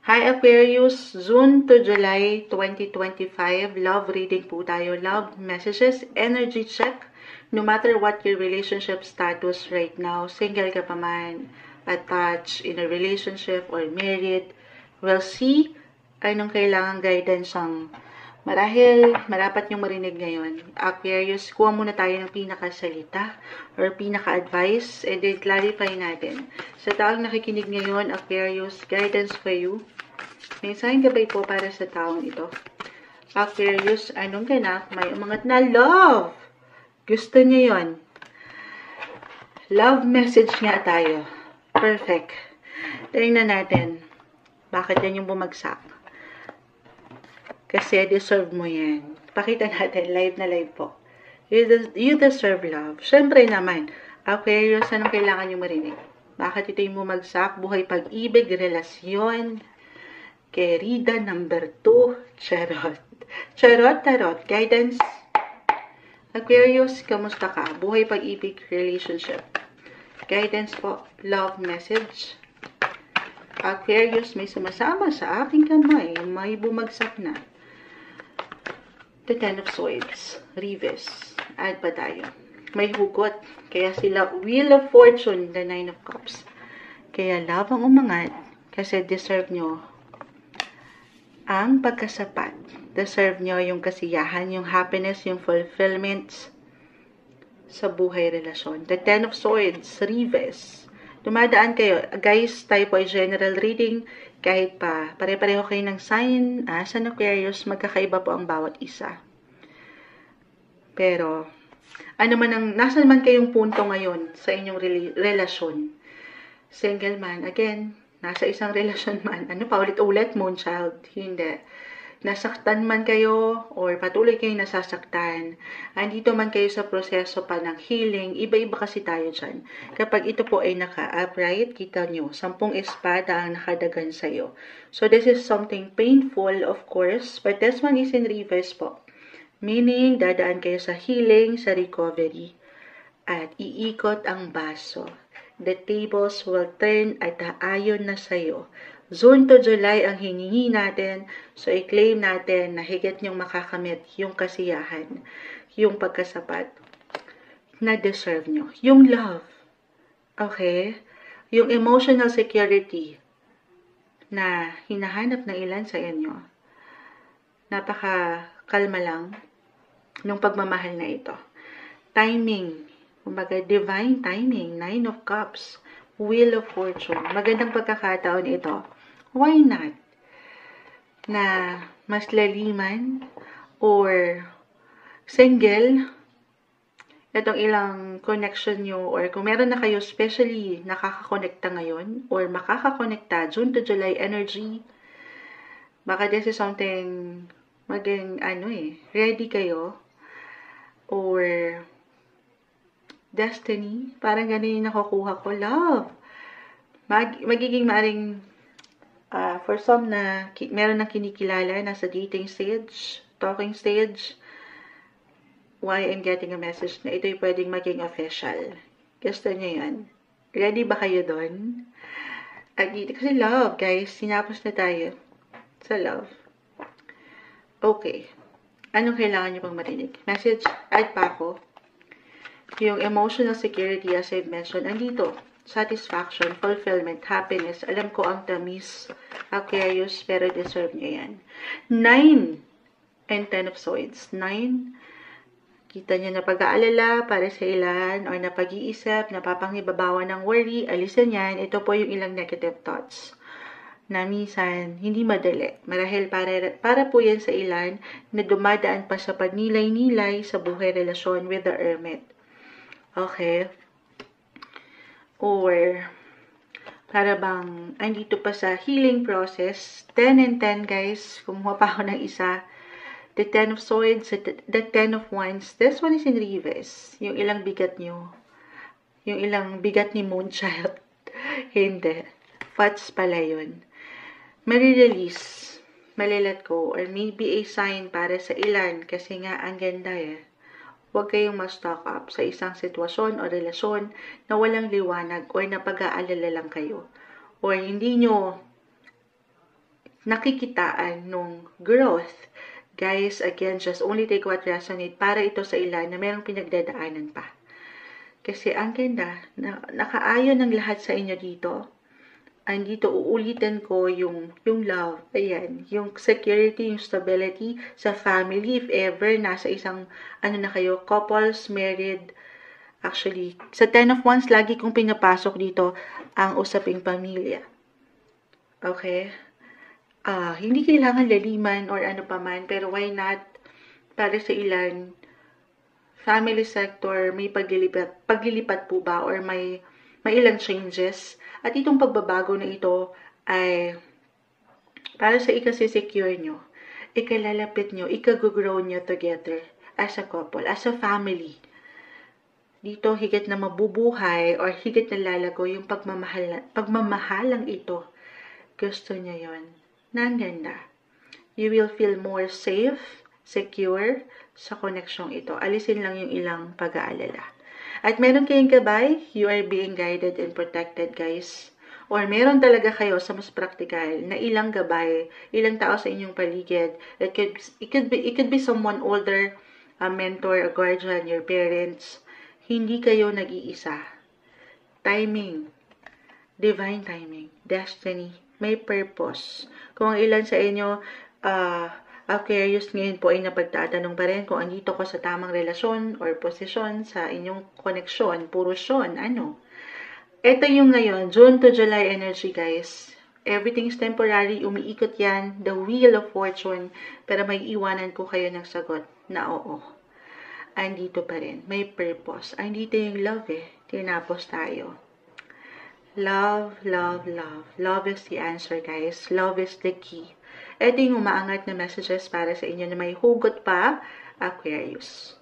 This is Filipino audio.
Hi Aquarius, June to July 2025, love reading po tayo, love messages, energy check. No matter what your relationship status right now, single ka pa man, attached, in a relationship, or married, we'll see anong kailangan guidance ang marahil marapat yung marinig ngayon. Aquarius, kuha muna tayo ng pinakasalita or pinaka-advice and then clarify natin. Sa taong nakikinig ngayon, Aquarius, guidance for you. May sign gabay po para sa taong ito. Aquarius, anong ganap? May umangat na love. Gusto niya yon. Love message nga tayo. Perfect. Tingnan natin. Bakit yan yung bumagsak? Kasi deserve mo yan. Pakita natin, live na live po. You deserve love. Siyempre naman, Aquarius, anong kailangan nyo marinig? Bakit ito yung bumagsak? Buhay, pag-ibig, relasyon, Querida number 2, charot. Charot, tarot, guidance. Aquarius, kamusta ka? Buhay, pag-ibig, relationship. Guidance po, love message. Aquarius, may sumasama sa aking kamay. May bumagsak na. The Ten of Swords, Reverse. Add pa tayo. May hugot. Kaya sila, Wheel of Fortune, the Nine of Cups. Kaya love ang umangat. Kasi deserve nyo ang pagkasapat. Deserve nyo yung kasiyahan, yung happiness, yung fulfillment sa buhay relasyon. The Ten of Swords, Reverse. Dumadaan kayo. Guys, tayo po ay general reading. Kahit pa pare-pareho kayo ng sign sa Aquarius, magkakaiba po ang bawat isa. Pero, nasan man kayong punto ngayon sa inyong relasyon? Single man, again, nasa isang relasyon man, paulit-ulit, moon child, hindi. Nasaktan man kayo, or patuloy kayong nasasaktan, andito man kayo sa proseso pa ng healing, iba-iba kasi tayo dyan. Kapag ito po ay naka-upright, kita nyo, 10 espada ang nakadagan sa'yo. So, this is something painful, of course, but this one is in reverse po. Meaning, dadaan kayo sa healing, sa recovery, at iikot ang baso. The tables will turn at aayon na sa'yo. June to July ang hiningi natin, so i-claim natin na higit niyong makakamit yung kasiyahan, yung pagkasapat na deserve nyo. Yung love, okay? Yung emotional security na hinahanap ng ilan sa inyo. Napaka-kalma lang nung pagmamahal na ito. Timing, kumbaga divine timing, Nine of Cups, Wheel of Fortune. Magandang pagkakataon ito. Why not? Na mas laliman or single, itong ilang connection nyo or kung meron na kayo especially nakakakonekta ngayon or makakakonekta June to July energy, baka this is something maging ready kayo or destiny, parang ganun yung nakukuha ko, love. Magiging maaring for some na meron na kinikilala, nasa dating stage, talking stage, why I'm getting a message na ito'y pwedeng maging official. Gusto nyo yan? Ready ba kayo doon? Kasi love, guys, sinapos na tayo sa love. Okay. Anong kailangan nyo pang marinig? Message, add pa ako. Yung emotional security, as I've mentioned, andito. Satisfaction, fulfillment, happiness. Alam ko ang tamis, Aquarius, pero deserve nyo yan. 9 and 10 of Swords. 9, kita nyo na pag-aalala para sa ilan or na pag-iisip, napapangibabawa ng worry, alisan yan. Ito po yung ilang negative thoughts na minsan hindi madali. Marahil para po yan sa ilan na dumadaan pa sa pagnilay-nilay sa buhay relasyon with the Hermit. Okay? Or para bang andito pa sa healing process. 10 and 10, guys. Kumuha pa ako ng isa. The 10 of Swords, the 10 of Wands. This one is in reverse. Yung ilang bigat nyo. Yung ilang bigat ni Moonchild. Hindi. Fats pala yun. Mali-release. Malilet go. Or maybe a sign para sa ilan. Kasi nga, ang ganda eh. Huwag kayong ma-stock up sa isang sitwasyon o relasyon na walang liwanag o na pag-aalala lang kayo. Or hindi nyo nakikitaan nung growth. Guys, again, just only take what resonate para ito sa ilan na merong pinagdadaanan pa. Kasi ang ganda, nakaayon ng lahat sa inyo dito. Andito, uulitin ko yung love. Ayan, yung security, yung stability sa family. If ever, nasa isang, na kayo, couples, married. Actually, sa 10 of Wands, lagi kong pinapasok dito ang usaping pamilya. Okay? Hindi kailangan laliman or ano pa man, pero why not, para sa ilan, family sector, may paglilipat po ba or may ilang changes. At itong pagbabago na ito ay para sa ikasisecure nyo, ikalalapit nyo, ikagugrow nyo together as a couple, as a family. Dito, higit na mabubuhay or higit na lalago yung pagmamahalang ito. Gusto niya yon. Ang ganda. You will feel more safe, secure sa koneksyong ito. Alisin lang yung ilang pag-aalala. At meron kayong gabay, you are being guided and protected, guys. Or meron talaga kayo sa mas practical na ilang gabay, ilang tao sa inyong paligid. It could be someone older, a mentor, a guardian, your parents. Hindi kayo nag-iisa. Timing. Divine timing. Destiny. May purpose. Kung ang ilan sa inyo, Aquarius ngayon po ay napagtatanong pa rin kung andito ko sa tamang relasyon or posisyon sa inyong koneksyon, purusyon, ano. Ito yung ngayon, June to July energy, guys. Everything's temporary, umiikot yan, the wheel of fortune, pero may iwanan ko kayo ng sagot na oo. Andito pa rin, may purpose. Andito yung love tinapos tayo. Love, love, love. Love is the answer, guys. Love is the key. Ito yung umaangat na messages para sa inyo na may hugot pa, Aquarius.